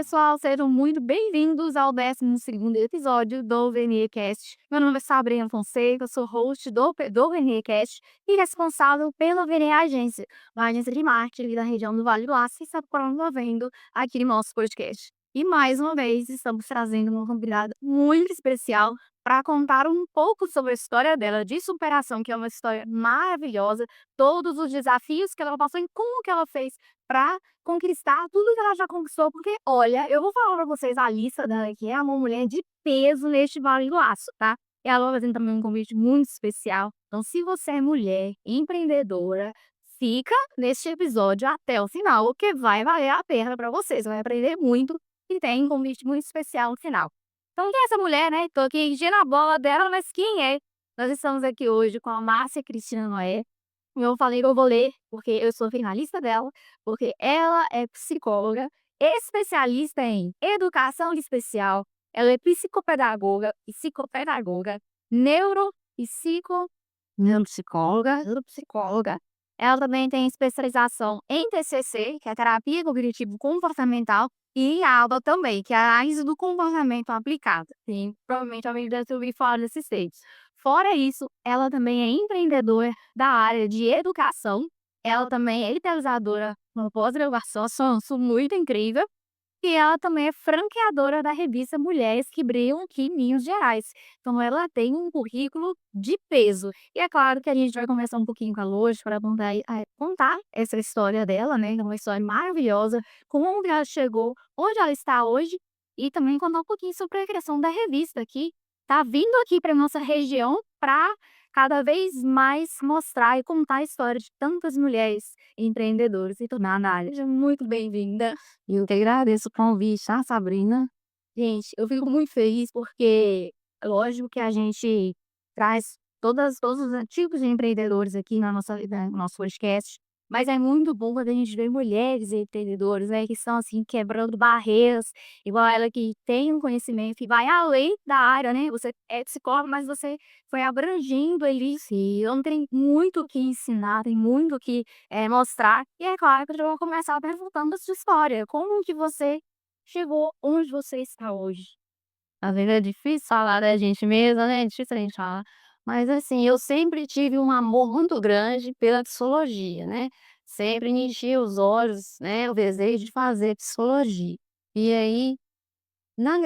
pessoal, sejam muito bem-vindos ao 12º episódio do VNEcast. Meu nome é Sabrina Fonseca, sou host do VNEcast e responsável pela VNE Agência, uma agência de marketing ali da região do Vale do Aço que está promovendo aqui no nosso podcast. E mais uma vez estamos trazendo uma convidada muito especial para contar um pouco sobre a história dela de superação, que é uma história maravilhosa, todos os desafios que ela passou e como que ela fez para conquistar tudo que ela já conquistou, porque olha, eu vou falar pra vocês a lista dela aqui, é uma mulher de peso neste Vale do Aço, tá. E ela vai fazendo também um convite muito especial, então se você é mulher, empreendedora, fica neste episódio até o final, porque vai valer a pena pra você, você vai aprender muito e tem um convite muito especial no final. Então quem é essa mulher, né, tô aqui enchendo a bola dela, mas quem é? Nós estamos aqui hoje com a Márcia Cristina Noé. Eu falei que eu vou ler, porque eu sou finalista dela, porque ela é psicóloga, especialista em educação especial, ela é psicopedagoga, neuro e neuropsicóloga. Ela também tem especialização em TCC, que é terapia cognitivo comportamental, e ABA também, que é a análise do comportamento aplicado. Sim, provavelmente alguém deve ter ouvido falar desses textos. Fora isso, ela também é empreendedora da área de educação. Ela também é idealizadora no pós-graduação, sou muito incrível. E ela também é franqueadora da revista Mulheres que Brilham aqui em Minas Gerais. Então ela tem um currículo de peso. E é claro que a gente vai conversar um pouquinho com ela hoje para contar essa história dela, né? Que é uma história maravilhosa, como ela chegou, onde ela está hoje, e também contar um pouquinho sobre a criação da revista aqui. Tá vindo aqui para nossa região para cada vez mais mostrar e contar a história de tantas mulheres empreendedoras e tornar na área. Seja muito bem-vinda. E eu que agradeço o convite, tá, Sabrina? Gente, eu fico muito feliz porque é lógico que a gente traz todos os tipos de empreendedores aqui na no nosso podcast, mas é muito bom quando a gente vê mulheres empreendedoras, né, que estão, assim, quebrando barreiras, igual ela que tem um conhecimento e vai além da área, né, você é psicóloga, mas você foi abrangendo ali, sim, então tem muito o que ensinar, tem muito o que, mostrar. E é claro que eu já vou começar perguntando a sua história, como que você chegou onde você está hoje? Às vezes é difícil falar da gente mesma, né, é difícil a gente falar. Mas, assim, eu sempre tive um amor muito grande pela psicologia, né, sempre me enchia os olhos, né, o desejo de fazer psicologia. E aí,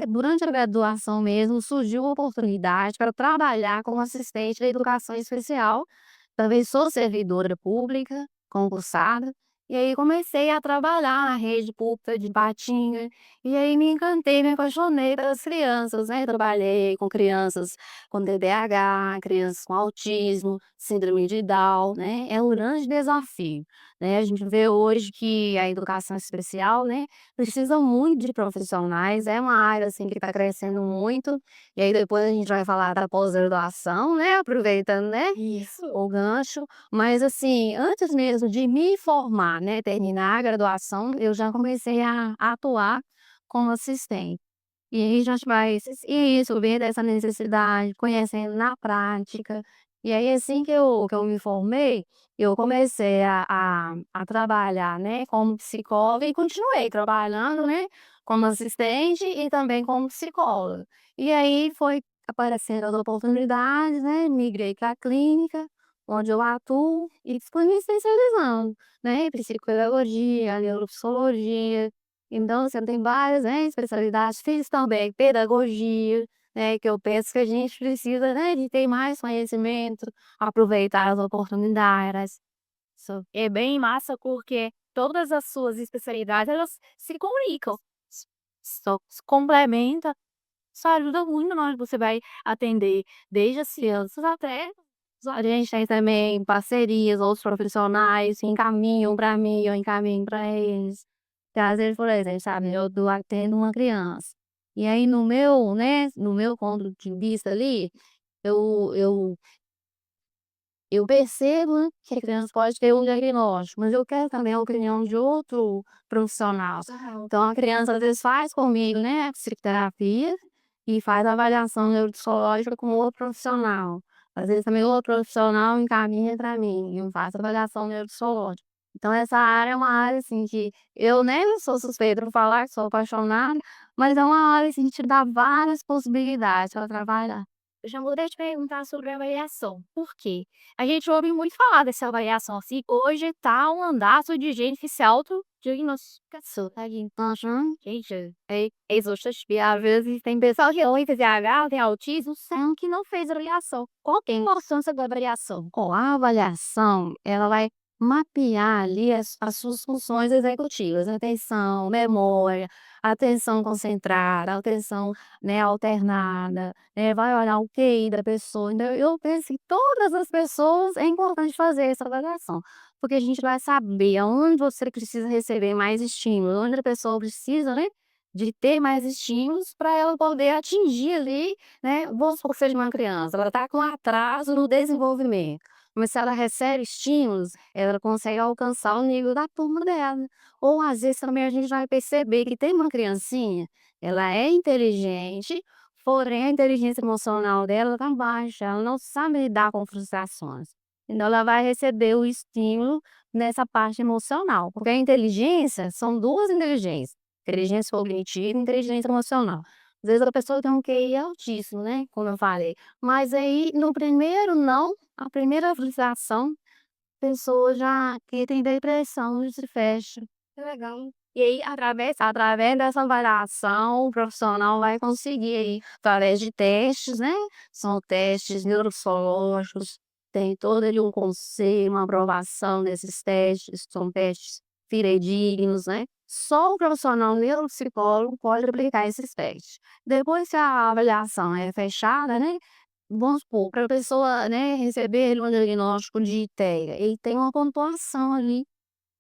durante a graduação mesmo, surgiu uma oportunidade para trabalhar como assistente da educação especial. Também sou servidora pública, concursada, e aí comecei a trabalhar na rede pública de Patinga, e aí me encantei, me apaixonei pelas crianças, né, trabalhei com crianças com TDAH, crianças com autismo, síndrome de Down, né, é um grande desafio, né, a gente vê hoje que a educação especial, né, precisa muito de profissionais, é uma área, assim, que está crescendo muito, e aí depois a gente vai falar da pós-graduação, né, aproveitando, né, Isso. o gancho, mas assim, antes mesmo de me formar, né, terminar a graduação, eu já comecei a atuar como assistente. E aí já vai isso, ver dessa necessidade, conhecendo na prática. E aí assim que eu me formei, eu comecei a trabalhar, né, como psicóloga e continuei trabalhando, né, como assistente e também como psicóloga. E aí foi aparecendo as oportunidades, né, migrei para a clínica, onde eu atuo e fui me especializando, né, em psicopedagogia, neuropsicologia. Então, você tem várias, né, especialidades. Fiz também pedagogia, né, que eu penso que a gente precisa, né, de ter mais conhecimento, aproveitar as oportunidades. So É bem massa, porque todas as suas especialidades, elas se comunicam, se complementa, isso ajuda muito na hora que você vai atender desde as crianças até a gente tem também parcerias, outros profissionais que encaminham para mim, eu encaminho para eles. Que às vezes, por exemplo, sabe, eu atendo uma criança, e aí no meu, né, no meu ponto de vista ali, eu eu eu percebo, né, que a criança pode ter um diagnóstico, mas eu quero também a opinião de outro profissional. Então a criança às vezes faz comigo, né, a psicoterapia e faz a avaliação neuropsicológica com outro profissional. Às vezes também outro profissional encaminha para mim, eu faço avaliação neuropsicológica. Então essa área é uma área, assim, que eu, né, não sou suspeita pra falar que sou apaixonada, mas é uma área, assim, que te dá várias possibilidades pra trabalhar. Eu já vou te perguntar sobre a avaliação. Por quê? A gente ouve muito falar dessa avaliação, assim, hoje tá um andaço de gente que se autodiagnostica sabe. Aham. Gente, é exaustivo. E às vezes tem pessoal que tem TDAH, tem autismo, sendo que não fez avaliação. Qual que é a importância da avaliação? Ó, a avaliação, ela vai mapear ali as suas funções executivas, atenção, memória, atenção concentrada, atenção, né, alternada, vai olhar o QI da pessoa. Então, eu penso que todas as pessoas é importante fazer essa avaliação, porque a gente vai saber aonde você precisa receber mais estímulo, onde a pessoa precisa, né, de ter mais estímulos para ela poder atingir ali, né, vamos supor que seja uma criança, ela está com atraso no desenvolvimento, mas se ela recebe estímulos, ela consegue alcançar o nível da turma dela. Ou às vezes também a gente vai perceber que tem uma criancinha, ela é inteligente, porém a inteligência emocional dela está baixa, ela não sabe lidar com frustrações. Então ela vai receber o estímulo nessa parte emocional, porque a inteligência são duas inteligências, inteligência cognitiva e inteligência emocional. Às vezes a pessoa tem um QI altíssimo, né, como eu falei, mas aí no primeiro não, a primeira frustração, a pessoa já que tem depressão e se fecha. Que legal. E aí, Através dessa avaliação, o profissional vai conseguir aí, através de testes, né, são testes neuropsicológicos, tem todo ali um conselho, uma aprovação desses testes, são testes fidedignos, né. Só o profissional neuropsicólogo pode aplicar esses testes. Depois que a avaliação é fechada, né, vamos supor, para a pessoa, né, receber um diagnóstico de TEA, ele tem uma pontuação ali,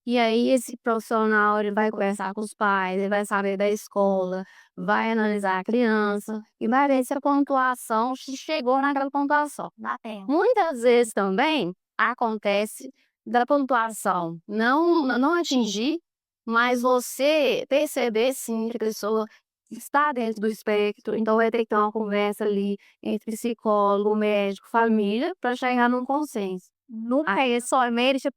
e aí esse profissional ele vai conversar com os pais, ele vai saber da escola, vai analisar a criança e vai ver se a pontuação se chegou naquela pontuação. dá tempo. Muitas vezes também acontece da pontuação não atingir, mas você perceber sim que a pessoa está dentro do espectro, então vai ter que ter uma conversa ali entre psicólogo, médico, família, para chegar num consenso. Nunca Aí é só médico.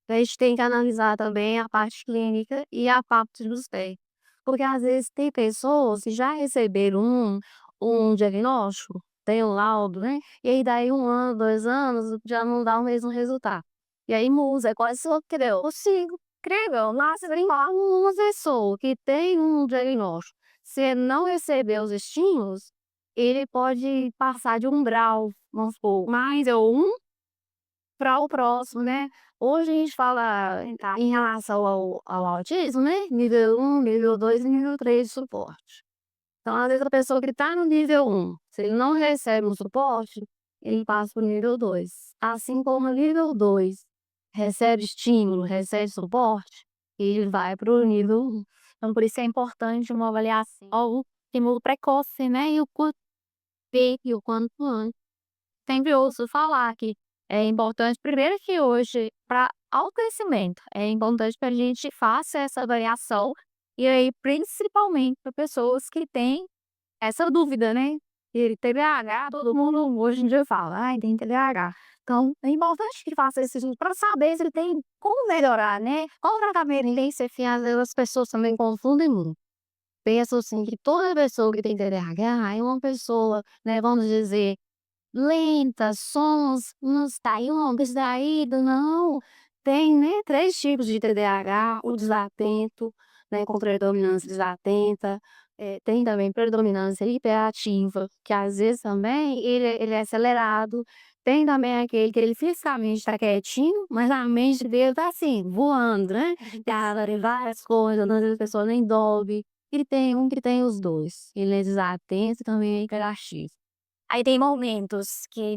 a gente tem que analisar também a parte clínica e a parte dos pés. Porque às vezes tem pessoas que já receberam um diagnóstico, tem um laudo, né? E aí daí 1 ano, 2 anos, já não dá o mesmo resultado. E aí muda, é quase só que eu consigo. Incrível, nossa, uma pessoa que tem um diagnóstico, se não receber os estímulos, ele pode passar de um grau, vamos supor, mais ou um para o próximo, né. Hoje a gente fala em relação ao autismo, né, nível 1, nível 2 e nível 3 de suporte. Então, às vezes, a pessoa que está no nível 1, se ele não recebe o suporte, ele passa para o nível 2. Assim como o nível 2 recebe estímulo, recebe suporte, ele vai para o nível 1. Então, por isso é importante uma avaliação, o estímulo precoce, né, e o quanto E o quanto antes. sempre ouço falar que é importante, primeiro que hoje, para autoconhecimento, é importante que a gente faça essa avaliação, e aí principalmente para pessoas que têm essa dúvida, né, e TDAH, todo mundo hoje em dia fala: "Ai, tem TDAH". Então, é importante que faça esse estudo para saber se ele tem como melhorar, né, qual tratamento tem. Tendência que às vezes as pessoas também confundem muito. Pensam assim que toda pessoa que tem TDAH é uma pessoa, né, vamos dizer, lenta, sons, tá aí um distraído, não. Tem, né, 3 tipos de TDAH, o desatento, né, com predominância desatenta, tem também predominância hiperativa, que às vezes também ele é acelerado, tem também aquele que ele fisicamente está quietinho, mas a mente dele tá assim, voando, né, tá em várias coisas, às vezes a pessoa nem dorme, e tem um que tem os 2, ele é desatento e também é hiperativo. Aí tem momentos que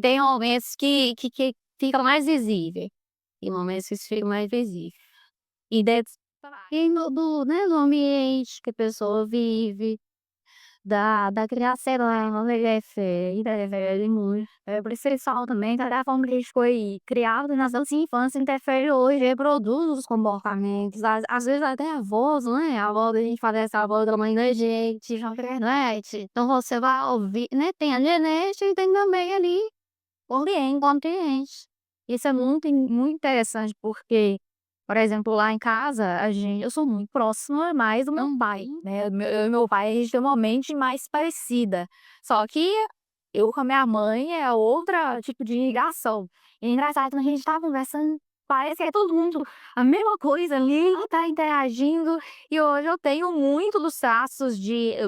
fica mais visível. Em momentos que isso fica mais visível. E deve e né, do ambiente que a pessoa vive, da criação dela, interfere muito. É por isso que eles falam também que a forma que a gente foi criado na nossa infância interfere hoje, reproduz os comportamentos. Às vezes até a voz, né, a avó da gente parece a avó da mãe da gente, na internet. Então você vai ouvir, né, tem a genética e tem também ali o ambiente. Isso é muito interessante, porque Por exemplo, lá em casa, eu sou muito próxima mais do meu pai, né, eu e meu pai, a gente tem uma mente mais parecida, só que eu com a minha mãe é outra tipo de ligação. E é engraçado quando a gente tá conversando, parece que é todo mundo a mesma coisa ali, tá interagindo, e hoje eu tenho muito dos traços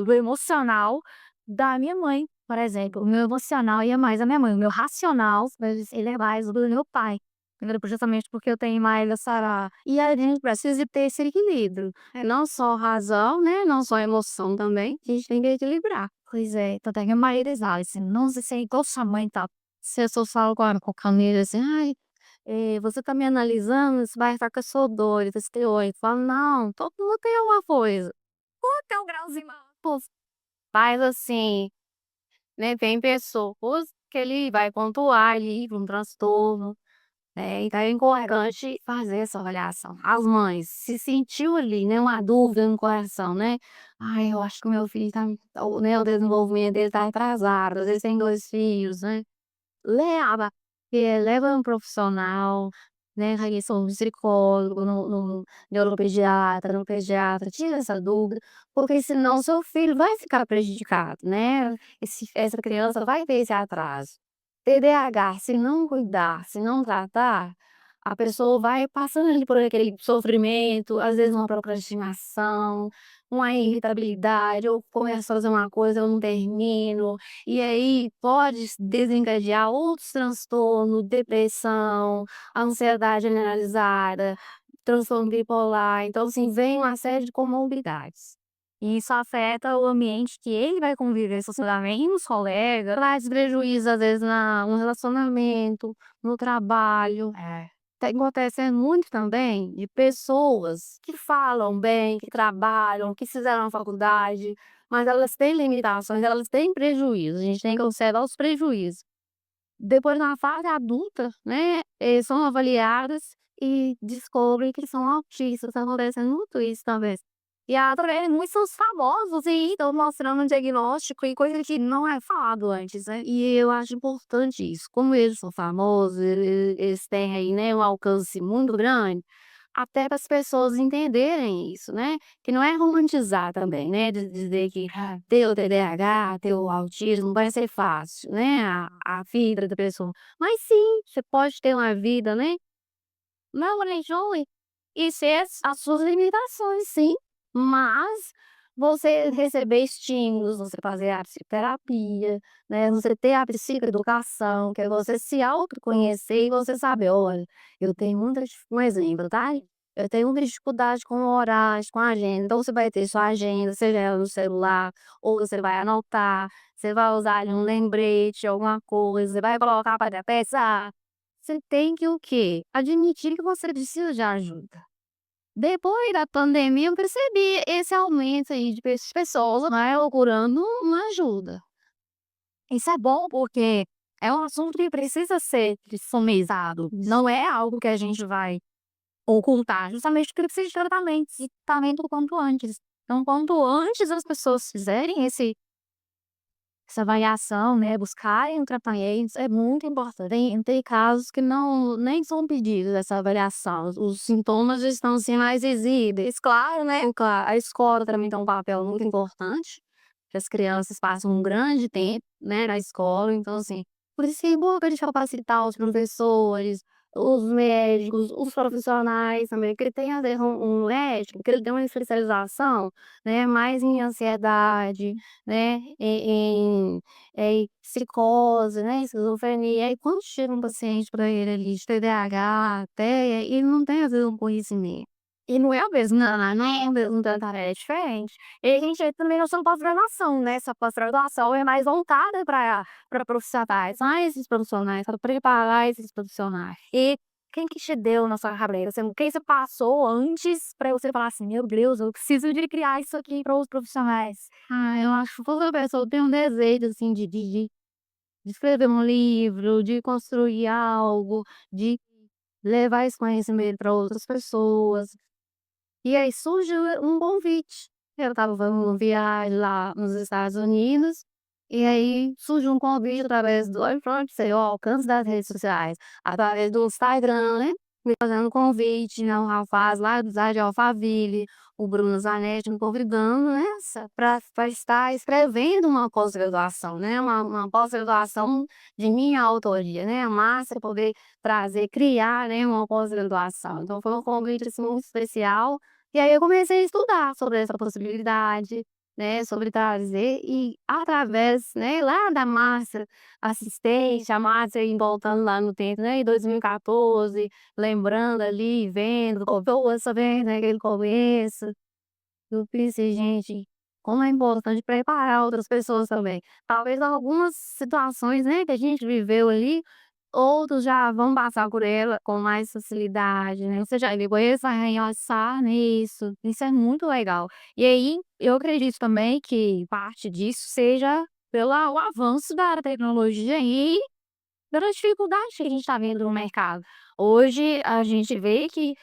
do emocional da minha mãe, por exemplo. O meu emocional ia mais a minha mãe, o meu racional, ele é mais do meu pai. Entendeu? Justamente porque eu tenho mais essa e a gente precisa de ter esse equilíbrio. É não só razão, né, não só emoção também, a gente tem que equilibrar. Pois é, tanto é que a maioria deles fala assim: "Não sei se é igual sua mãe e tal". Se eu só falo com a família assim: "Ai, você tá me analisando, você vai achar que eu sou doida, você tem olho". Eu falo: "Não, todo mundo tem alguma coisa". Tem um grauzinho mais Mas assim, né, tem pessoas que ele vai pontuar ali para um transtorno, né, então é importante fazer essa avaliação. As mães, se sentiu ali, né, uma dúvida no coração, né, "Ai, eu acho que o meu filho tá o desenvolvimento dele tá atrasado", às vezes tem 2 filhos, né. Leva, leva um profissional, né, aí são psicólogo, no neuropediatra, no pediatra, tira essa dúvida, porque senão seu filho vai ficar prejudicado, né, essa criança vai ter esse atraso. TDAH, se não cuidar, se não tratar, a pessoa vai passando ali por aquele sofrimento, às vezes uma procrastinação, uma irritabilidade, ou começa a fazer uma coisa, eu não termino, e aí pode desencadear outros transtornos, depressão, ansiedade generalizada, transtorno bipolar, então assim, vem uma série de comorbidades. e isso afeta o ambiente que ele vai conviver socialmente, os colegas, Traz prejuízo às vezes no relacionamento, no trabalho. é. Tá acontecendo muito também de pessoas que falam bem, que trabalham, que fizeram a faculdade, mas elas têm limitações, elas têm prejuízo, a gente tem que observar os prejuízos. Depois na fase adulta, né, são avaliadas e descobrem que são autistas, tá acontecendo muito isso também. E através muitos são famosos e estão mostrando um diagnóstico e coisa que não é falado antes, né. E eu acho importante isso, como eles são famosos, eles têm aí, né, um alcance muito grande, até para as pessoas entenderem isso, né, que não é romantizar também, né, de dizer que ter o TDAH, ter o autismo vai ser fácil, né, a vida da pessoa. Mas sim, você pode ter uma vida, né, não planejou e ser as suas limitações, sim, mas você receber estímulos, você fazer a psicoterapia, né, você ter a psicoeducação, que é você se autoconhecer e você saber: "Olha, eu tenho um exemplo, tá, eu tenho muita dificuldade com horários, com agenda", então você vai ter sua agenda, seja ela no celular ou você vai anotar, você vai usar ali um lembrete, alguma coisa, você vai colocar para pensar. Você tem que o quê? Admitir que você precisa de ajuda. Depois da pandemia, eu percebi esse aumento aí de pessoas, né, procurando uma ajuda. Isso é bom porque é um assunto que precisa ser desfomeizado, não é algo que a gente vai ocultar, justamente porque precisa de tratamento, e tratamento o quanto antes. Então, quanto antes as pessoas fizerem essa avaliação, né, buscarem um tratamento, é muito importante. Tem casos que não nem são pedidos essa avaliação, os sintomas já estão, assim, mais visíveis. Claro, né, a escola também tem um papel muito importante, que as crianças passam um grande tempo, né, na escola, então, assim, por isso que é importante capacitar os professores, os médicos, os profissionais também, que ele tem às vezes um médico que ele tem uma especialização, né, mais em ansiedade, né, em psicose, né, esquizofrenia, e quando chega um paciente para ele ali de TDAH até, ele não tem às vezes um conhecimento. E não é o mesmo, não é o mesmo tratamento, é diferente. E a gente também nós somos pós-graduação, né, essa pós-graduação é mais voltada para profissionais, Esses profissionais, para preparar esses profissionais. e quem que te deu na sua carreira? Assim, quem você passou antes para você falar assim: "Meu Deus, eu preciso de criar isso aqui para os profissionais"? Eu acho que toda pessoa tem um desejo, assim, de escrever um livro, de construir algo, de levar esse conhecimento para outras pessoas. E aí surgiu um convite. Eu estava fazendo uma viagem lá nos Estados Unidos, e aí surgiu um convite através do iPhone, sei o alcance das redes sociais, através do Instagram, né. me fazendo convite, né, o rapaz lá de Alphaville, o Bruno Zanetti me convidando, né, para estar escrevendo uma pós-graduação, né, uma pós-graduação de minha autoria, né, a massa poder trazer, criar, né, uma pós-graduação. Então foi um convite, assim, muito especial, e aí eu comecei a estudar sobre essa possibilidade, né, sobre trazer e através, né, lá da massa assistente, a massa aí voltando lá no tempo, né, em 2014, lembrando ali, vendo, como essa vez, né, aquele começo. Eu pensei: "Gente, como é importante preparar outras pessoas também". Talvez algumas situações, né, que a gente viveu ali, outros já vão passar por ela com mais facilidade, né. Você já pegou esse arranha-açar nisso, isso é muito legal. E aí, eu acredito também que parte disso seja pela o avanço da tecnologia e pela dificuldade que a gente está vendo no mercado. Hoje a gente vê que,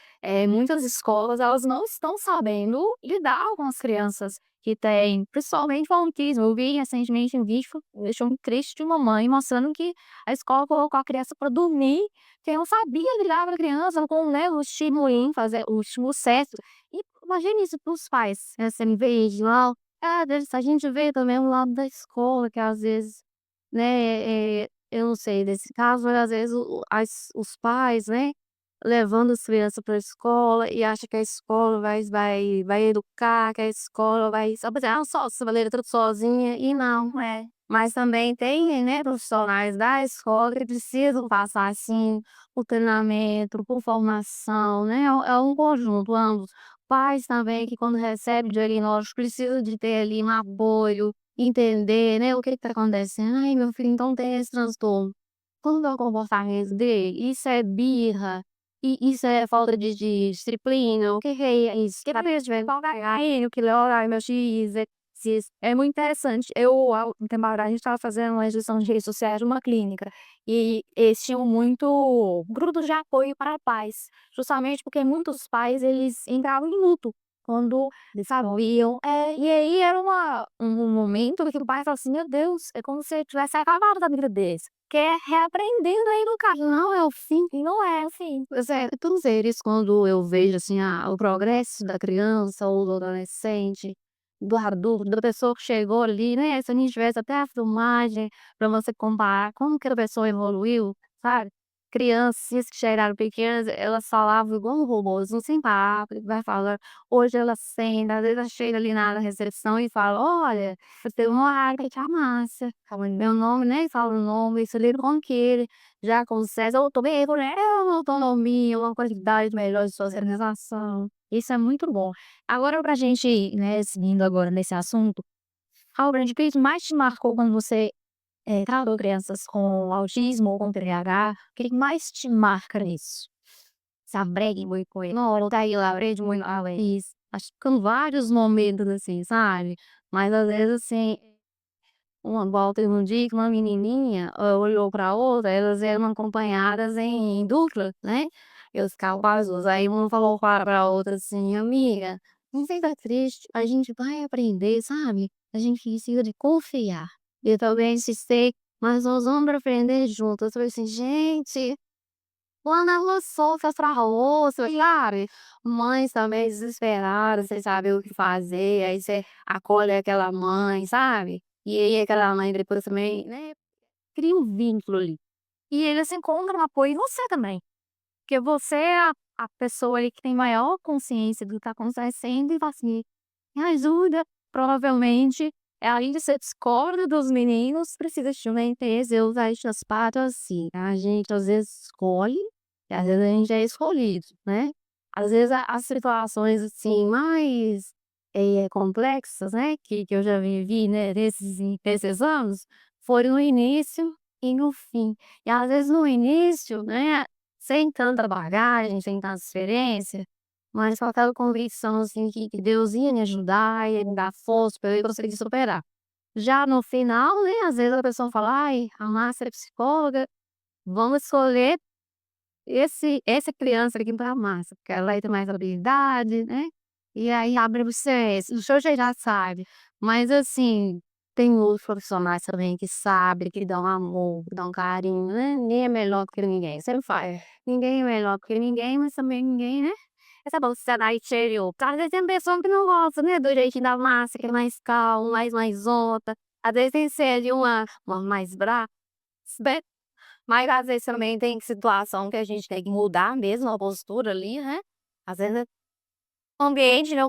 muitas escolas elas não estão sabendo lidar com as crianças que têm, principalmente com autismo. Eu vi recentemente um vídeo que me deixou muito triste de uma mãe mostrando que a escola colocou a criança para dormir, que não sabia lidar com a criança com, né, o estímulo fazer o estímulo certo. E imagine isso para os pais, né, sendo vigilante. A gente vê também o lado da escola que às vezes, né, eu não sei desse caso, mas às vezes os pais, né, levando as crianças pra escola e acha que a escola vai educar, que a escola vai só fazer: "Ah, só você vai ler tudo sozinha", e não é. Mas também tem, né, profissionais da escola que precisam passar, assim, por treinamento, por formação, né, é um conjunto, ambos. Pais também que quando recebe o diagnóstico precisa de ter ali um apoio, entender, né, o que está acontecendo. "Ai, meu filho então tem esse transtorno". Quando é o comportamento dele, isso é birra, e isso é falta de disciplina, o que que é isso? Que talvez tiver papagaio, que olha meu X, é muito interessante. Eu, há um tempo atrás, a gente estava fazendo uma gestão de redes sociais de uma clínica, e eles tinham muito grupos de apoio para pais, justamente porque muitos pais, eles entravam em luto quando eles sabiam e aí era um momento que o pai fala assim: "Meu Deus, é como se tivesse acabado da vida deles". Que é reaprendendo a educar, não é o fim, e não é o fim. Pois é, todos eles quando eu vejo, assim, o progresso da criança ou do adolescente, do adulto, da pessoa que chegou ali, né, se a gente tivesse até a filmagem para você comparar como que a pessoa evoluiu, sabe. Crianças que chegaram pequenas, elas falavam igual um robozinho sem palavra, vai falando. Hoje ela senta, às vezes ela chega ali na recepção e fala: "Olha, eu tenho uma área que massa", fala meu nome, né, fala o nome, isso ali como que ele já consegue ou também né, é uma autonomia, uma qualidade melhor de socialização. Isso é muito bom. Agora pra gente, né, seguindo agora nesse assunto, algo o que mais te marcou quando você, tratou crianças com autismo ou com TDAH, o que mais te marca nisso? Sabré muy coisa. Não, tá aí lá, de muito isso. Acho que em vários momentos, assim, sabe. Mas às vezes, assim, uma igual teve um dia que uma menininha, olhou pra outra, elas eram acompanhadas em dupla, né, e os carros aí uma falou pra outra assim: "Amiga, não fica triste, a gente vai aprender, sabe, a gente precisa de confiar". Eu também insisti: "Mas nós vamos aprender juntas". Eu falei assim: "Gente". Quando ela solta pra outra, sabe. Mães também desesperadas, sem saber o que fazer, aí você acolhe aquela mãe, sabe. E aí aquela mãe depois também, né, cria um vínculo ali. E eles encontram apoio em você também, porque você é a pessoa ali que tem maior consciência do que tá acontecendo e fala assim: "Me ajuda". Provavelmente, ainda você discorda dos meninos, precisa de uma entesa, eu vejo as partes assim, a gente às vezes escolhe e às vezes a gente é escolhido, né. Às vezes as situações, assim, mais, complexas, né, que eu já vivi, né, nesses anos, foram no início e no fim. E às vezes no início, né, sem tanta bagagem, sem tanta experiência, mas com aquela convicção, assim, que Deus ia me ajudar, ia me dar força para eu conseguir superar. Já no final, né, às vezes a pessoa fala: "Ai, a Márcia é psicóloga, vamos escolher essa criança aqui para a Márcia, porque ela vai ter mais habilidade, né". E aí abre você o senhor já sabe. Mas assim, tem outros profissionais também que sabem, que dão amor, que dão carinho, né, ninguém é melhor do que ninguém, sempre falo, ninguém é melhor do que ninguém, mas também ninguém, né, essa bolsa sociedade interior, às vezes tem pessoa que não gosta, né, do jeitinho da Márcia, que é mais calma, mais maisota, às vezes tem que ser ali uma mais brava, né, mas às vezes também tem situação que a gente tem que mudar mesmo a postura ali, né, às vezes o ambiente, né,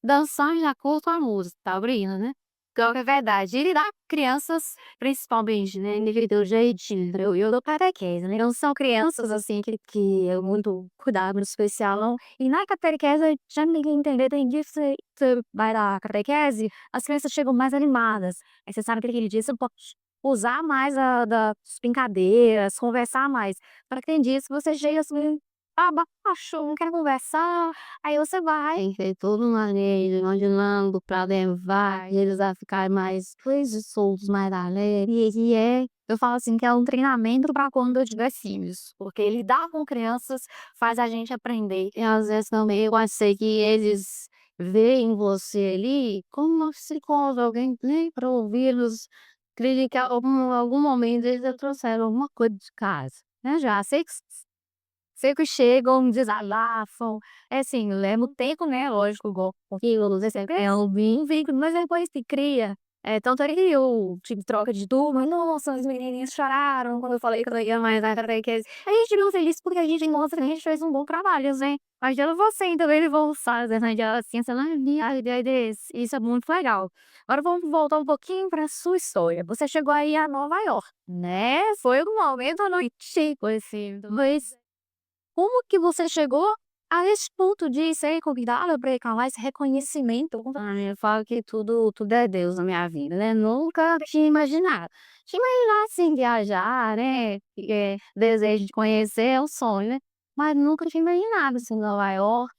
dançar de acordo com a música, tá abrindo, né. Pior que é verdade. E lidar com crianças, principalmente, né, daquele teu jeitinho, eu dou catequese, né, não são crianças, assim, que é muito cuidado especial não. E na catequese, já ninguém entender, tem dia que você vai dar catequese, as crianças chegam mais animadas. Aí você sabe que aquele dia você pode usar mais das brincadeiras, conversar mais. Só que tem dias que você chega assim, abaixo, não quer conversar. Aí você vai ter todo um manejo, imaginando pra levar eles a ficarem mais livres soltos, mais alegres. Eu falo assim que é um treinamento para quando eu tiver filhos, porque lidar com crianças faz a gente aprender. E às vezes também eu achei que eles veem você ali como uma psicóloga, alguém, né, para ouvi-los criticar algum momento eles já trouxeram alguma coisa de casa, né, já sei que chegam, desabafam, é assim, leva um tempo, né, lógico, igual filhos, é um vínculo, mas depois que cria, tanto é que eu tive troca de turma, nossa, as menininhas choraram quando eu falei que eu não ia mais na catequese. A gente fica feliz porque a gente mostra que a gente fez um bom trabalho, né. Imagina você então ele voltar na adolescência lá desse, isso é muito legal. Agora vamos voltar um pouquinho pra sua história, você chegou aí a Nova York, né, foi um momento chique, assim, mas como que você chegou a esse ponto de ser convidada pra ir pra lá, esse reconhecimento? Eu falo que tudo é Deus na minha vida, né, nunca tinha imaginado. Tinha imaginado assim viajar, né, desejo de conhecer é um sonho, né, mas nunca tinha imaginado assim Nova York,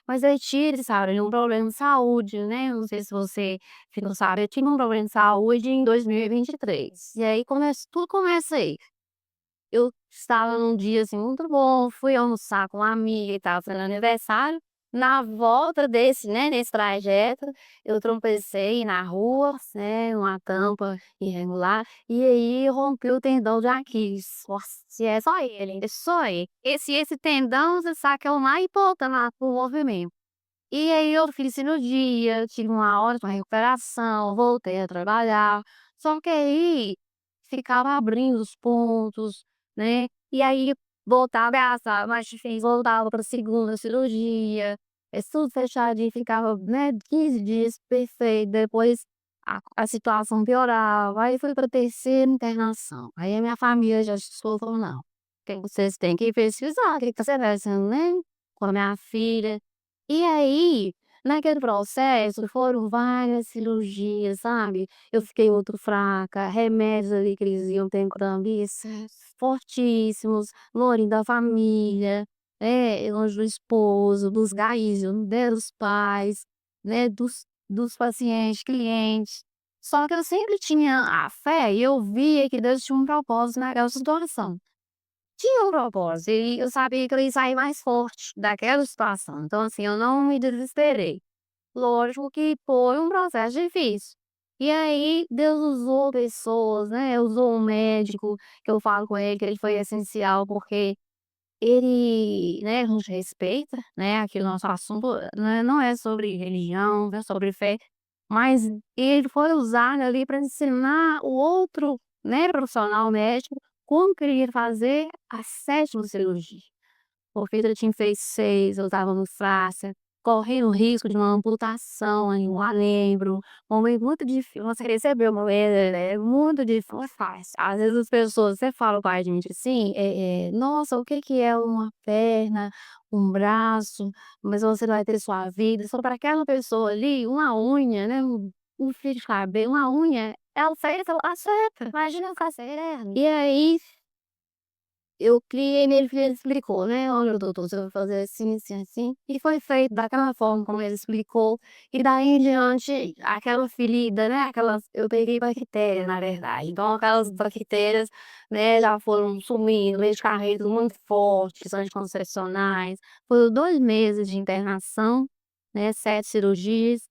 mas eu tive, sabe, um problema de saúde, né, não sei se você ficou sabe, eu tive um problema de saúde em 2023, e aí tudo começa aí. Eu estava num dia, assim, muito bom, fui almoçar com uma amiga e tal, fazendo aniversário. Na volta nesse trajeto, eu tropecei na rua, né, uma tampa irregular, e aí rompi o tendão de Aquiles. Nossa, e é só ele, é só ele. Esse tendão, você sabe que é o mais importante para o movimento. E aí eu fiz cirurgia, tive uma ótima recuperação, voltei a trabalhar, só que aí ficava abrindo os pontos, né, e aí voltava a gastar mais difícil, voltava pra segunda cirurgia, tudo fechadinho, ficava, né, 15 dias perfeito, depois a situação piorava, aí fui pra terceira internação, aí a minha família já falou: "Não, vocês têm que pesquisar o que que tá acontecendo, né, com a minha filha". E aí, naquele processo foram várias cirurgias, sabe. Eu fiquei muito fraca, remédios ali que eles iam tentando fortíssimos, longe da família, longe do esposo, dos gaísmo, né, dos pais, né, dos pacientes, clientes. Só que eu sempre tinha a fé e eu via que Deus tinha um propósito naquela situação. Tinha um propósito, e eu sabia que eu ia sair mais forte daquela situação, então assim, eu não me desesperei. Lógico que foi um processo difícil. E aí Deus usou pessoas, né, usou um médico, que eu falo com ele que ele foi essencial, porque ele, né, nos respeita, né, aqui o nosso assunto, né, não é sobre religião, não é sobre fé, mas ele foi usado ali para ensinar o outro, né, profissional médico, como que ele ia fazer a 7ª cirurgia. Porque ele tinha feito 6, eu estava no Frácia, correndo o risco de uma amputação em um membro, um momento muito difícil, você recebeu uma é muito difícil, não é fácil. Às vezes as pessoas você fala com a gente assim, "Nossa, o que que é uma perna, um braço, mas você vai ter sua vida", só para aquela pessoa ali, uma unha, né, um fio de cabelo, uma unha, ela fez, ela acerta, imagina ficar cega. E aí eu criei nele que ele explicou, né: "Olha doutor, você vai fazer assim, assim, assim", e foi feito daquela forma como ele explicou, e daí em diante aquela ferida, né, aquelas eu peguei bactéria na verdade, então aquelas bactérias, né, já foram sumindo, medicamentos muito fortes, anticoncepcionais, foram 2 meses de internação, né, 7 cirurgias,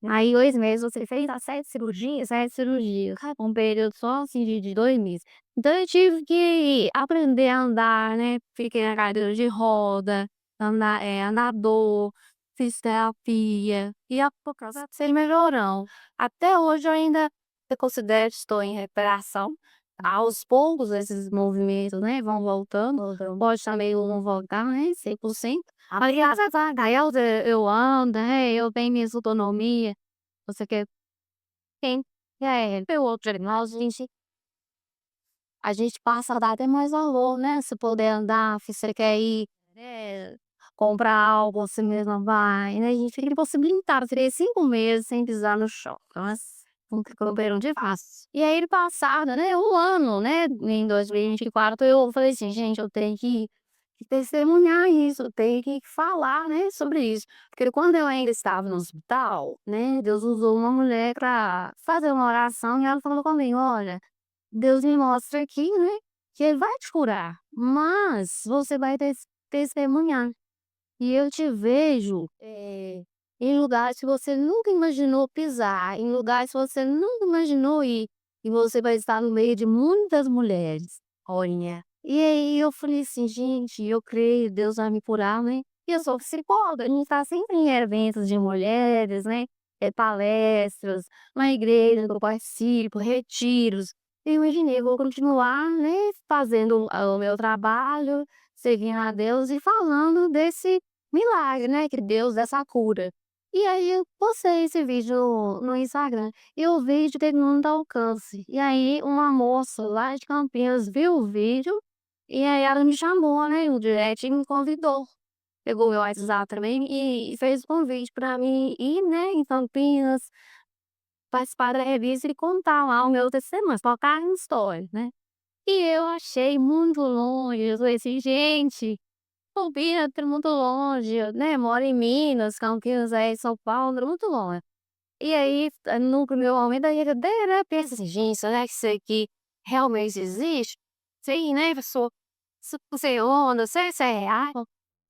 Aí 2 meses você fez as 7 cirurgias? 7 cirurgias, um período só assim de 2 meses. Então eu tive que aprender a andar, né, fiquei na cadeira de roda, andador, fiz terapia, e a pouco sei melhorando. Até hoje eu considero que estou em recuperação, aos poucos esses movimentos, né, vão voltando, pode também não voltar, né, 100%. Mas graças a Deus eu ando, né, eu tenho minhas autonomia, você quer quem ter outro animal, a gente passa a dar até mais valor, né, se poder andar, se você quer ir, né, comprar algo, você mesma vai, né, a gente fica impossibilitado, fiquei 5 meses sem pisar no chão, nossa, um campeão de fácil. E aí ano passado, né, um ano, né, em 2024 eu falei assim: "Gente, eu tenho que testemunhar isso, eu tenho que falar, né, sobre isso". Porque quando eu ainda estava no hospital, né, Deus usou uma mulher para fazer uma oração e ela falou comigo: "Olha, Deus me mostra aqui, né, que ele vai te curar, mas você vai testemunhar. E eu te vejo, em lugares que você nunca imaginou pisar, em lugares que você nunca imaginou ir, e você vai estar no meio de muitas mulheres". Olha, e aí eu falei assim: "Gente, eu creio, Deus vai me curar, né". E eu sou psicóloga, a gente está sempre em eventos de mulheres, né, palestras, uma igreja que eu participo, retiros. Eu imaginei, vou continuar, né, fazendo o meu trabalho, servindo a Deus e falando desse milagre, né, que Deus dessa cura. E aí eu postei esse vídeo no Instagram, e o vídeo teve muito alcance. E aí uma moça lá de Campinas viu o vídeo, e aí ela me chamou, né, no direct e me convidou. Pegou meu WhatsApp também e fez o convite para mim ir, né, em Campinas, participar da revista e contar lá o meu testemunho, contar a minha história, né. E eu achei muito longe, eu falei assim: "Gente, Campinas é muito longe", né, moro em Minas, Campinas é em São Paulo, é muito longe. E aí, no primeiro momento aí eu até, né, penso assim: "Gente, será que isso aqui realmente existe?". Sim, né, pessoa se funciona, será se é real?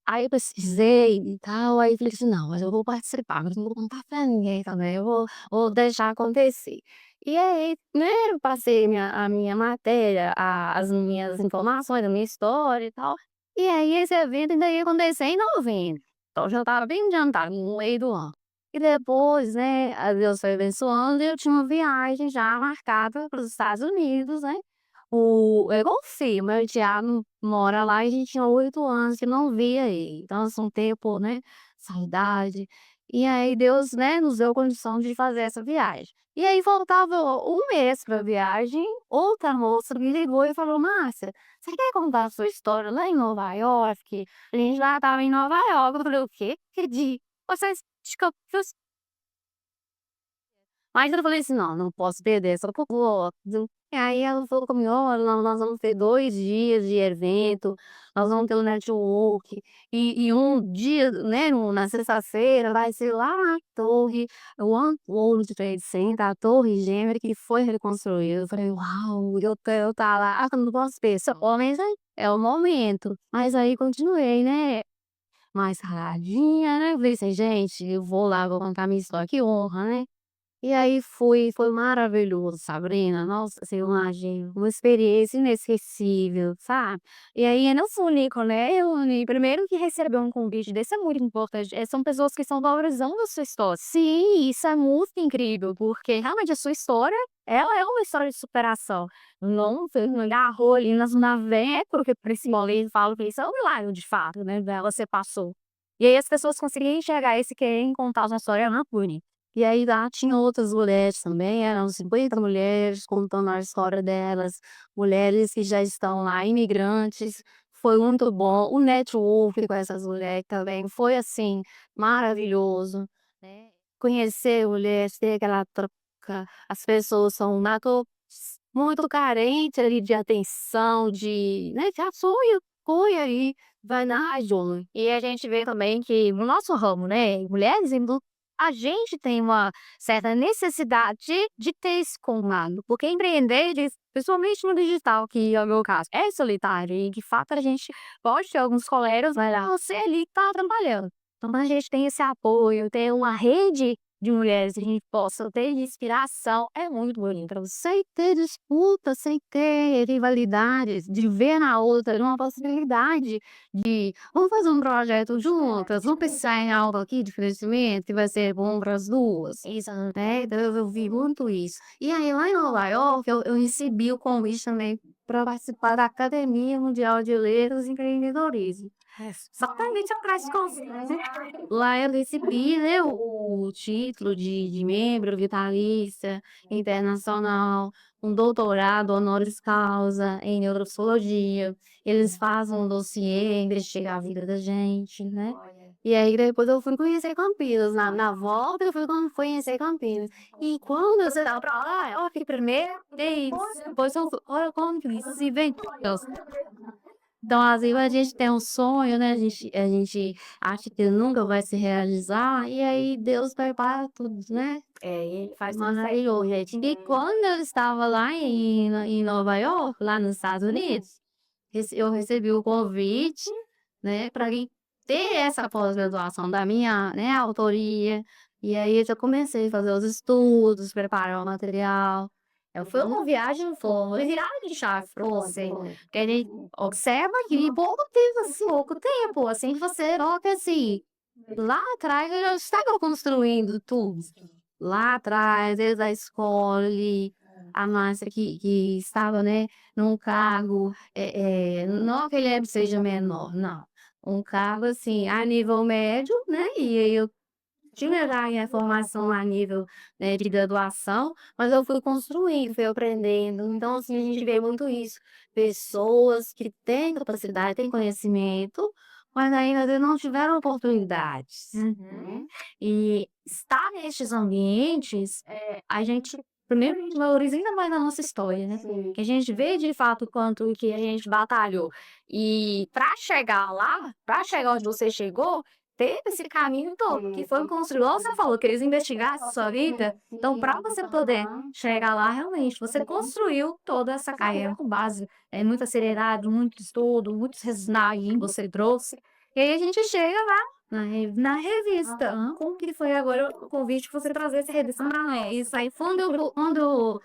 Aí eu pesquisei e tal, aí falei assim: "Não, mas eu vou participar, mas não vou contar pra ninguém também, eu vou deixar acontecer". E aí, né, eu passei a minha matéria, as minhas informações, a minha história e tal, e aí esse evento ainda ia acontecer em novembro, então já estava bem adiantado, no meio do ano. E depois, né, a Deus foi abençoando e eu tinha uma viagem já marcada para os Estados Unidos, né. É igual filme, meu enteado mora lá e a gente tinha 8 anos que não via ele, então assim, um tempo, né, saudade. E aí Deus, né, nos deu condição de fazer essa viagem. E aí faltava um mês pra viagem, outra moça me ligou e falou: "Márcia, você quer contar a sua história lá em Nova York?". A gente já estava em Nova York, eu falei: "O quê? Que de vocês de Campinas". Mas eu falei assim: "Não, não posso perder essa oportunidade". E aí ela falou comigo: "Olha, nós vamos ter 2 dias de evento, nós vamos ter um network, e um dia, né, na sexta-feira vai ser lá na torre, o World Trade Center, a torre gêmea que foi reconstruída". Eu falei: "Uau, eu quero estar lá". Eu não posso perder, pelo menos é o momento. Mas aí continuei, né, mais caladinha, né, eu falei assim: "Gente, eu vou lá, vou contar minha história, que honra, né". E aí fui, foi maravilhoso, Sabrina. Nossa, assim, imagina, uma experiência inesquecível, sabe. E aí é não sou único, né, eu primeiro que receber um convite desse é muito importante, são pessoas que estão valorizando a sua história. Sim, isso é muito incrível, porque realmente a sua história, ela é uma história de superação. Não você não agarrou ali na veia, porque por esse momento falo que isso é um milagre de fato, né, dela você passou. E aí as pessoas conseguirem enxergar isso e quererem contar a sua história é muito bonito. E aí lá tinha outras mulheres também, eram 50 mulheres contando a história delas, mulheres que já estão lá, imigrantes, foi muito bom. O network com essas mulheres também foi, assim, maravilhoso, né. Conhecer mulheres, ter aquela troca, as pessoas são muito carentes ali de atenção, de, né, de apoio aí, vai na ajuda. E a gente vê também que no nosso ramo, né, mulheres a gente tem uma certa necessidade de ter esse contato, porque empreender, principalmente no digital, que é o meu caso, é solitário e de fato a gente pode ter alguns colegas, mas você ali que tá trabalhando. Então quando a gente tem esse apoio, tem uma rede de mulheres que a gente possa ter de inspiração é muito bonita. Sem ter disputa, sem ter rivalidades, de ver na outra uma possibilidade de vamos fazer um projeto juntas, vamos pensar em algo aqui de crescimento que vai ser bom para as duas, Isso. né? Então eu vi muito isso. E aí lá em Nova York eu recebi o convite também para participar da Academia Mundial de Letras e Empreendedorismo. Exatamente atrás de você. Lá eu recebi, né, o título de membro vitalícia internacional, um doutorado honoris causa em neuropsicologia. Eles fazem um dossiê, investigar a vida da gente, né? E aí depois eu fui conhecer Campinas. Na volta eu fui conhecer Campinas. E quando você tava pra lá, eu fiquei primeiro, depois eu fui, olha como que isso se vem. Então, às vezes, a gente tem um sonho, né? A gente acha que nunca vai se realizar, e aí Deus prepara tudo, né? Ele faz tudo certo. Maravilhoso, gente. E quando eu estava lá em Nova York, lá nos Estados Unidos, eu recebi o convite, né, para ir ter essa pós-graduação da minha, né, autoria. E aí eu comecei a fazer os estudos, preparar o material. Foi uma viagem, foi uma virada de chave para você. Porque a gente observa que em pouco tempo, assim, você nota assim, lá atrás eu já estava construindo tudo. Lá atrás, desde a escola ali, a Márcia que estava, né, num cargo, não que ele seja menor, não. Um cargo, assim, a nível médio, né, e aí eu tinha já a formação a nível, né, de graduação, mas eu fui construindo, fui aprendendo. Então, assim, a gente vê muito isso. Pessoas que têm capacidade, têm conhecimento, mas ainda não tiveram oportunidades. Uhum. E estar nestes ambientes, a gente primeiro a gente valoriza ainda mais a nossa história, né? Que a gente vê de fato o quanto que a gente batalhou. E para chegar lá, para chegar onde você chegou, teve esse caminho todo, que foi construído, igual você falou, que eles investigassem a sua vida. Então, para você poder chegar lá, realmente, você construiu toda essa carreira com base em muita seriedade, muito estudo, muitos resultados que você trouxe. E aí a gente chega lá na revista. Como que foi agora o convite pra você trazer essa revista pra nós? Isso aí, quando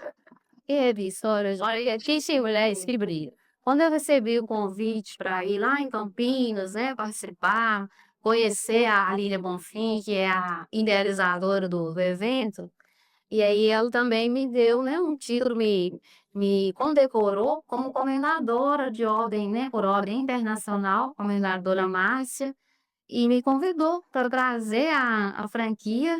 que revista, olha, Gente Mulher Escribir. Quando eu recebi o convite para ir lá em Campinas, né, participar, conhecer a Lília Bonfim, que é a idealizadora do evento, e aí ela também me deu, né, um título, me condecorou como comendadora de ordem, né, por ordem internacional, comendadora Márcia, e me convidou para trazer a franquia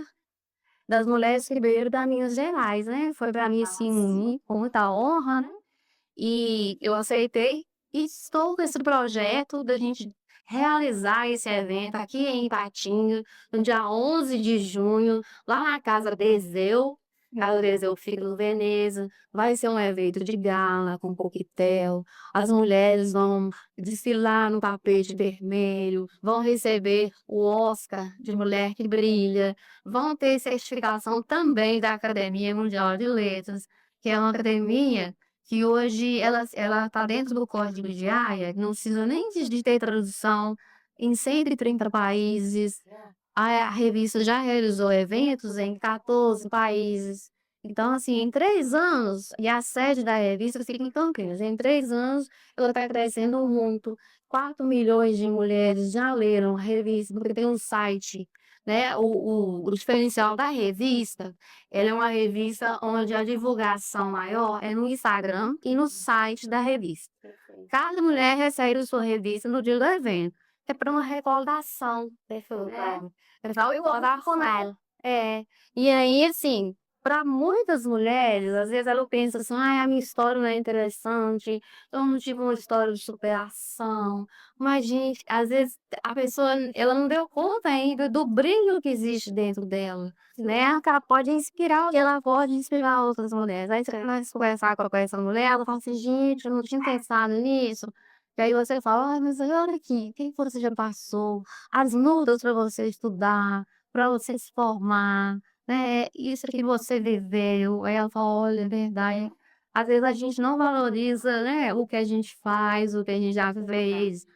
das Mulheres Ribeiros da Minas Gerais, né. Foi para mim, assim, com muita honra, né, e eu aceitei e estou com esse projeto da gente realizar esse evento aqui em Ipatinga, no dia 11 de junho, lá na Casa Deseu. Casa Deseu fica no Veneza. Vai ser um evento de gala com coquetel. As mulheres vão desfilar no tapete vermelho, vão receber o Oscar de Mulher que Brilha, vão ter certificação também da Academia Mundial de Letras, que é uma academia que hoje ela está dentro do Código de Haia, não precisa nem de ter tradução em 130 países. A revista já realizou eventos em 14 países. Então, assim, em 3 anos, e a sede da revista fica em Campinas, em 3 anos ela está crescendo muito. 4 milhões de mulheres já leram a revista, porque tem um site, né? O diferencial da revista, ela é uma revista onde a divulgação maior é no Instagram e no site da revista. Cada mulher recebe sua revista no dia do evento. É para uma recordação, né? Pessoal, eu vou dar com ela. É. E aí, assim, para muitas mulheres, às vezes ela pensa assim, ai, a minha história não é interessante, eu não tive uma história de superação. Mas, gente, às vezes a pessoa, ela não deu conta ainda do brilho que existe dentro dela, né? Que ela pode inspirar, e ela pode inspirar outras mulheres. Aí você começa a conversar com essa mulher, ela fala assim, gente, eu não tinha pensado nisso. E aí você fala, mas olha aqui, o que você já passou? As lutas para você estudar, para você se formar, né? Isso que você viveu. Aí ela fala, olha, é verdade. Às vezes a gente não valoriza, né, o que a gente faz, o que a gente já fez,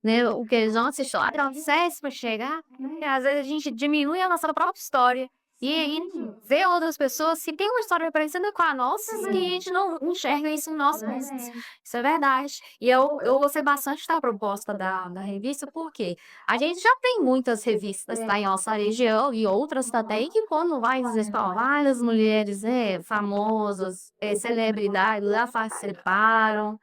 né? O que a nossa história, processo para chegar, né? Às vezes a gente diminui a nossa própria história. E aí ver outras pessoas que têm uma história parecida com a nossa e que a gente não enxerga isso em nós mesmos. Isso é verdade. E eu gostei bastante da proposta da revista, porque a gente já tem muitas revistas, tá, em nossa região e outras também, que quando vai dizer várias mulheres, famosas, celebridades, já participaram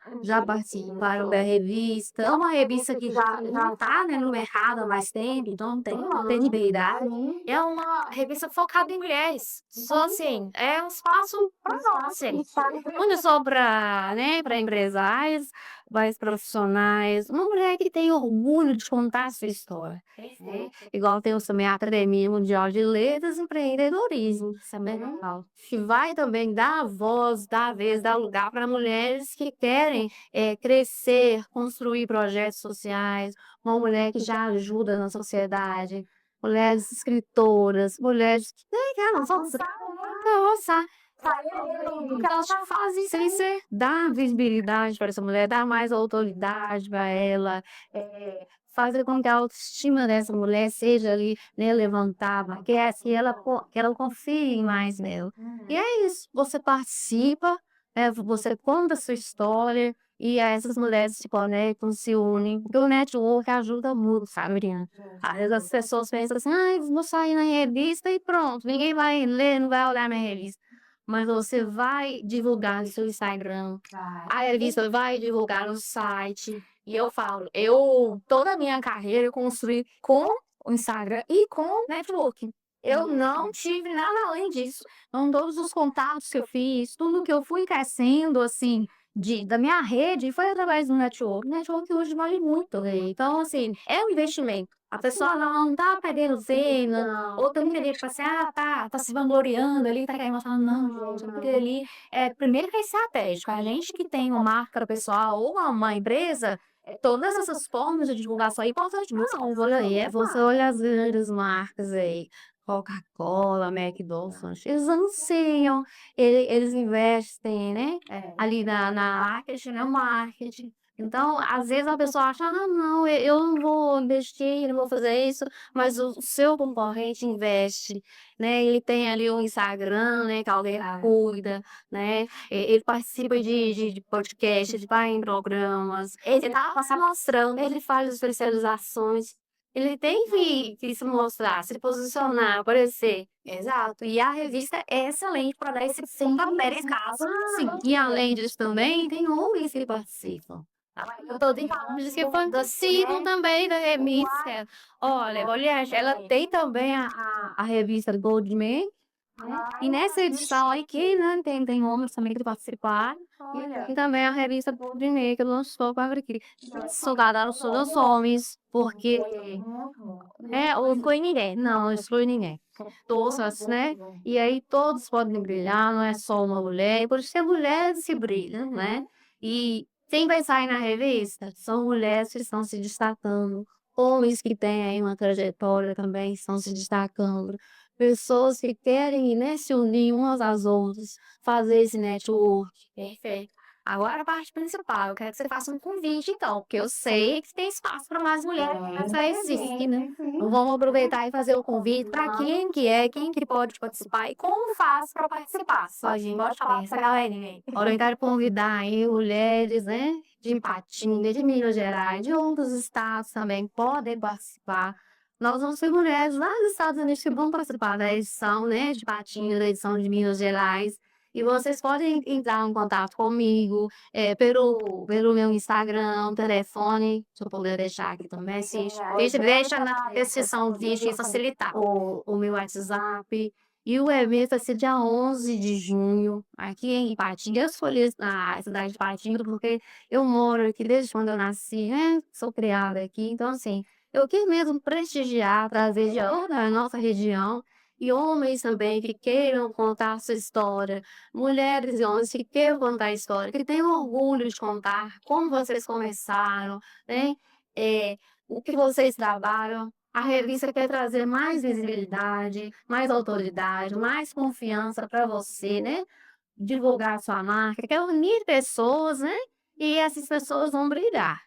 da revista. É uma revista que já tá, né, no mercado há mais tempo, então tem liberdade. É uma revista focada em mulheres. Só assim, é um espaço para nós, assim. Não é só para, né, para empresários, mas profissionais. Uma mulher que tem orgulho de contar a sua história, né. Igual temos também a Academia Mundial de Letras e Empreendedorismo, isso é bem legal. Que vai também dar voz, dar vez, dar lugar para mulheres que querem, crescer, construir projetos sociais, uma mulher que já ajuda na sociedade. Mulheres escritoras, mulheres que querem nossa, porque elas já fazem sem ser dar visibilidade para essa mulher, dar mais autoridade para ela, fazer com que a autoestima dessa mulher seja ali, né, levantada, que ela confie mais nela. E é isso, você participa, você conta a sua história, e essas mulheres se conectam, se unem, porque o network ajuda muito, sabe, Mariana? Às vezes as pessoas pensam assim: "Ai, vou sair na revista e pronto, ninguém vai ler, não vai olhar minha revista". Mas você vai divulgar no seu Instagram, a revista vai divulgar no site. E eu falo, toda a minha carreira eu construí com o Instagram e com o networking. Eu não tive nada além disso. Então, todos os contatos que eu fiz, tudo que eu fui crescendo, assim, da minha rede, foi através do network. O network hoje vale muito, né? Então, assim, é um investimento. A pessoa não tá perdendo cena, ou também querer, tipo assim, tá se vangloriando ali, tá querendo mostrar, não, gente, porque ali, primeiro que é estratégico. A gente que tem uma marca pessoal ou uma empresa, todas essas formas de divulgação é importante. Você olha as grandes marcas aí, Coca-Cola, McDonald's, eles anunciam, eles investem, né, ali na marketing, no marketing. Então, às vezes a pessoa acha: "Ah, não, eu não vou investir, não vou fazer isso", mas o seu concorrente investe, né, ele tem ali o Instagram, né, que alguém cuida, né, ele participa de podcast, ele vai em programas, ele tá se mostrando, ele faz especializações, ele tem que se mostrar, se posicionar, aparecer. Exato, e a revista é excelente para dar esse pontapé nesse caso, sim. E além disso também, tem homens que participam. Eu tô de participando, sigam também da revista. Olha, ela tem também a revista Goldman, e nessa edição aqui, né, tem homens também que participaram, e também a revista Goldman que lançou com a Abril. Soldado dos homens, porque não exclui ninguém, não exclui ninguém. Todas, né? E aí todos podem brilhar, não é só uma mulher, e por ser mulheres se brilham, né? E quem vai sair na revista são mulheres que estão se destacando, homens que têm aí uma trajetória também estão se destacando, pessoas que querem, né, se unir umas às outras, fazer esse network. Perfeito. Agora a parte principal, eu quero que você faça um convite então, porque eu sei que tem espaço para mais mulheres, mas já existe, né? Então vamos aproveitar e fazer o convite para quem que pode participar e como faz para participar. Pode falar, essa galerinha aí. Olha, eu quero convidar aí mulheres, né, de Ipatinga, de Minas Gerais, de outros estados também podem participar. Nós vamos ter mulheres lá dos Estados Unidos que vão participar da edição, né, de Ipatinga, da edição de Minas Gerais. E vocês podem entrar em contato comigo, pelo meu Instagram, telefone, se eu puder deixar aqui também, deixa na descrição do vídeo e facilitar o meu WhatsApp. E o evento vai ser dia 11 de junho, aqui em Ipatinga. Eu escolhi a cidade de Ipatinga porque eu moro aqui desde quando eu nasci, né? Sou criada aqui, então assim, eu quis mesmo prestigiar, trazer de toda a nossa região e homens também que queiram contar a sua história, mulheres e homens que queiram contar a história, que tenham orgulho de contar como vocês começaram, né? Eh, o que vocês trabalham. A revista quer trazer mais visibilidade, mais autoridade, mais confiança para você, né? Divulgar a sua marca, quer unir pessoas, né? E essas pessoas vão brilhar.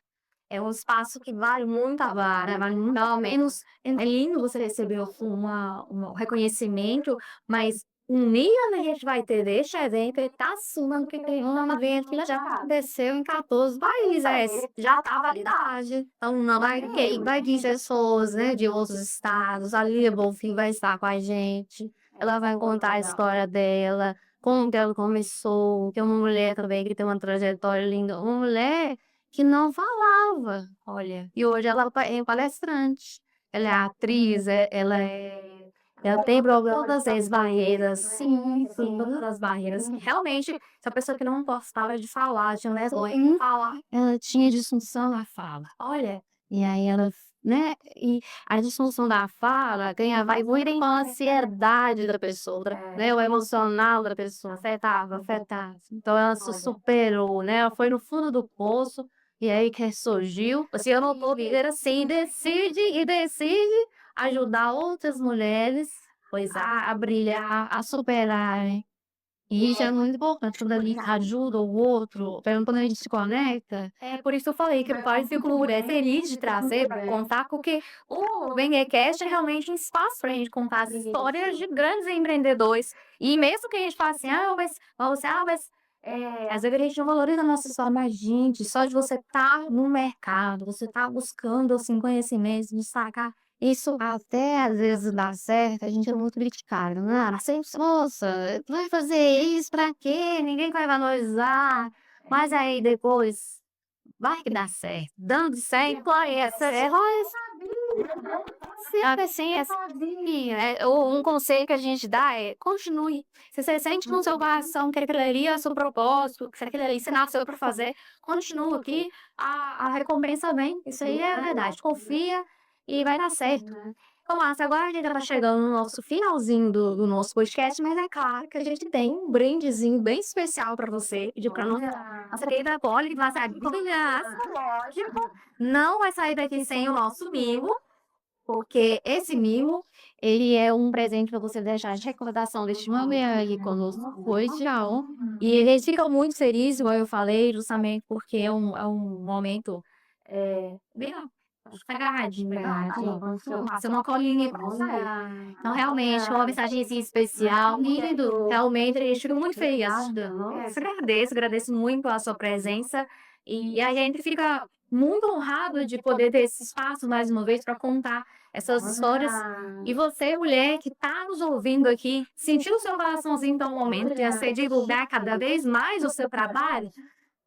é um espaço que vale muito a pena, vale muito pelo menos é lindo você receber um reconhecimento, mas o nível que a gente vai ter deste evento, ele tá acima do que tem um evento que já aconteceu em 14 países, já tá validade. Então não vai vir pessoas, né, de outros estados, a Lia Bonfim vai estar com a gente, ela vai contar a história dela, como que ela começou, que é uma mulher também que tem uma trajetória linda, uma mulher que não falava, olha, e hoje ela é palestrante, ela é atriz, ela tem problema todas as barreiras, sim, todas as barreiras. Realmente, se a pessoa que não gostava de falar, tinha vergonha de falar, ela tinha disfunção na fala. Olha, e aí ela, né? E a disfunção da fala vai muito com a ansiedade da pessoa, né? O emocional da pessoa afetava. Então ela se superou, né? Ela foi no fundo do poço. E aí que surgiu, assim, eu não tô viver assim, decide ajudar outras mulheres, pois a brilhar, a superarem. E isso é muito importante, quando a gente ajuda o outro, quando a gente se conecta. É por isso que eu falei que o Pai fico feliz de trazer, para contar, porque o BengueCast é realmente um espaço para a gente contar as histórias de grandes empreendedores. E mesmo que a gente fale assim, às vezes a gente não valoriza a nossa história, mas, gente, só de você estar no mercado, você estar buscando, assim, conhecimentos, destacar isso até às vezes dá certo, a gente é muito criticado, né? "Ah, sempre, nossa, tu vai fazer isso pra quê? Ninguém vai valorizar." Mas aí depois, vai que dá certo. Dando certo, assim, um conselho que a gente dá é continue. Se você sente no seu coração que aquilo ali é seu propósito, que aquilo ali você nasceu para fazer, continua aqui, a recompensa vem. Isso aí é verdade. Confia e vai dar certo. Então, Márcia, agora a gente já tá chegando no nosso finalzinho do nosso podcast, mas é claro que a gente tem um brindezinho bem especial para você, de para nossa querida Polly, que vai sair, lógico, não vai sair daqui sem o nosso mimo, porque esse mimo, ele é um presente para você deixar de recordação deste momento aí conosco hoje, tchau. E eles ficam muito felizes, igual eu falei, justamente porque é um momento bem agarradinho, ser uma colinha pra você. Então, realmente, uma mensagenzinha especial, lindo. Realmente, a gente fica muito feliz. Agradeço muito a sua presença. E a gente fica muito honrado de poder ter esse espaço mais uma vez para contar essas histórias. E você, mulher que está nos ouvindo aqui, sentiu o seu coraçãozinho então um momento de você divulgar cada vez mais o seu trabalho?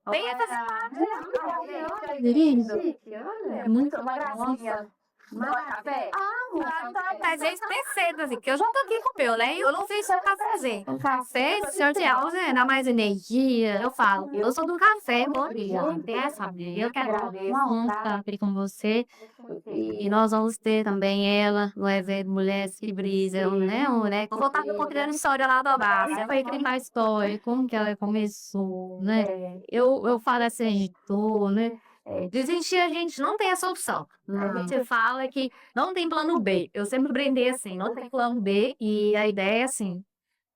Venha fazer parte. Lindo. É muito uma gracinha. Café? Mas é esquecido, assim, que eu já tô aqui com o meu, né? Eu não fiz só cafezinho. O café, se eu tiver, né, dá mais energia. Eu falo, eu sou do café, bom dia. Tem essa, eu quero uma honra estar aqui com você. E nós vamos ter também ela no evento Mulheres que Brisam, né? Eu vou estar contando história lá da base. Foi contar a história, como que ela começou, né? Eu falo assim, editor, né? Desistir a gente não tem essa opção. A gente fala que não tem plano B. Eu sempre aprendi assim, não tem plano B. E a ideia é assim,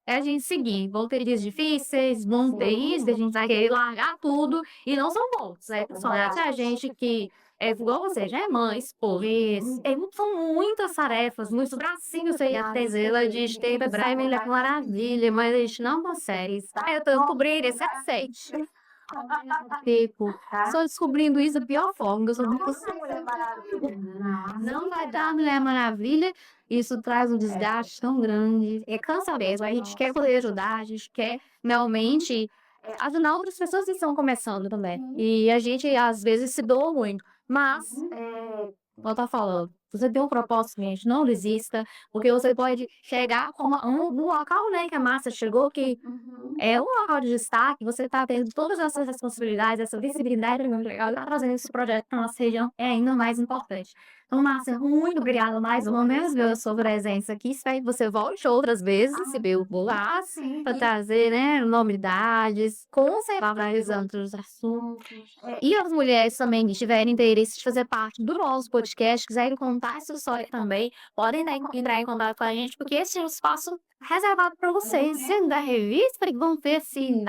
é a gente seguir. Vão ter dias difíceis, vão ter isso, a gente vai querer largar tudo. E não são poucos, né? Só a gente que é igual você, já é mãe, esposa. São muitas tarefas, muitos bracinhos aí a Tesela, a gente tem pra Mulher Maravilha, mas a gente não consegue. Eu tô descobrindo esse aceite. Tipo, só descobrindo isso da pior forma, eu sou muito não vai dar Mulher Maravilha, isso traz um desgaste tão grande, cansa mesmo, a gente quer poder ajudar, a gente quer realmente ajudar outras pessoas que estão começando também, e a gente às vezes se doa muito, mas, como eu tô falando, você tem um propósito, gente, não desista, porque você pode chegar como no local, né, que a Márcia chegou, que é um local de destaque, você está tendo todas essas responsabilidades, essa visibilidade é muito legal, tá trazendo esse projeto para nossa região é ainda mais importante. Então, Márcia, muito obrigada mais uma vez pela sua presença aqui. Espero que você volte outras vezes, se ver o lá, para trazer, né, novidades, conservando outros assuntos. E as mulheres também que tiverem interesse de fazer parte do nosso podcast, quiserem contar essa história também, podem entrar em contato com a gente, porque esse é um espaço reservado para vocês. Sendo da revista, que vão ter assim,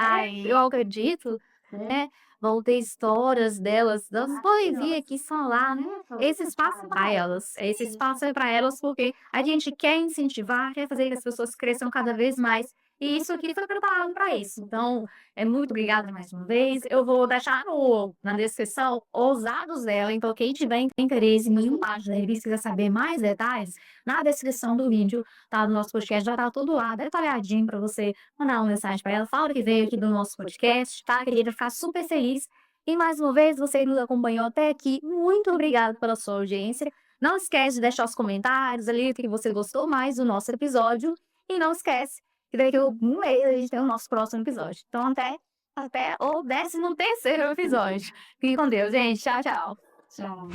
eu acredito, né, vão ter histórias delas, das poesias que são lá, né, esse espaço é para elas, esse espaço é para elas, porque a gente quer incentivar, quer fazer que as pessoas cresçam cada vez mais, e isso aqui foi preparado para isso. Então, muito obrigada mais uma vez. Eu vou deixar na descrição os dados dela, então quem tiver interesse em página da revista, quiser saber mais detalhes, na descrição do vídeo, tá, do nosso podcast, já tá tudo lá detalhadinho para você mandar uma mensagem para ela, fala que veio aqui do nosso podcast, tá? Que ele vai ficar super feliz. E mais uma vez, você nos acompanhou até aqui. Muito obrigada pela sua audiência. Não esquece de deixar os comentários ali, o que você gostou mais do nosso episódio. E não esquece que daqui a um mês a gente tem o nosso próximo episódio. Então, até o 13º episódio. Fique com Deus, gente. Tchau, tchau. Tchau.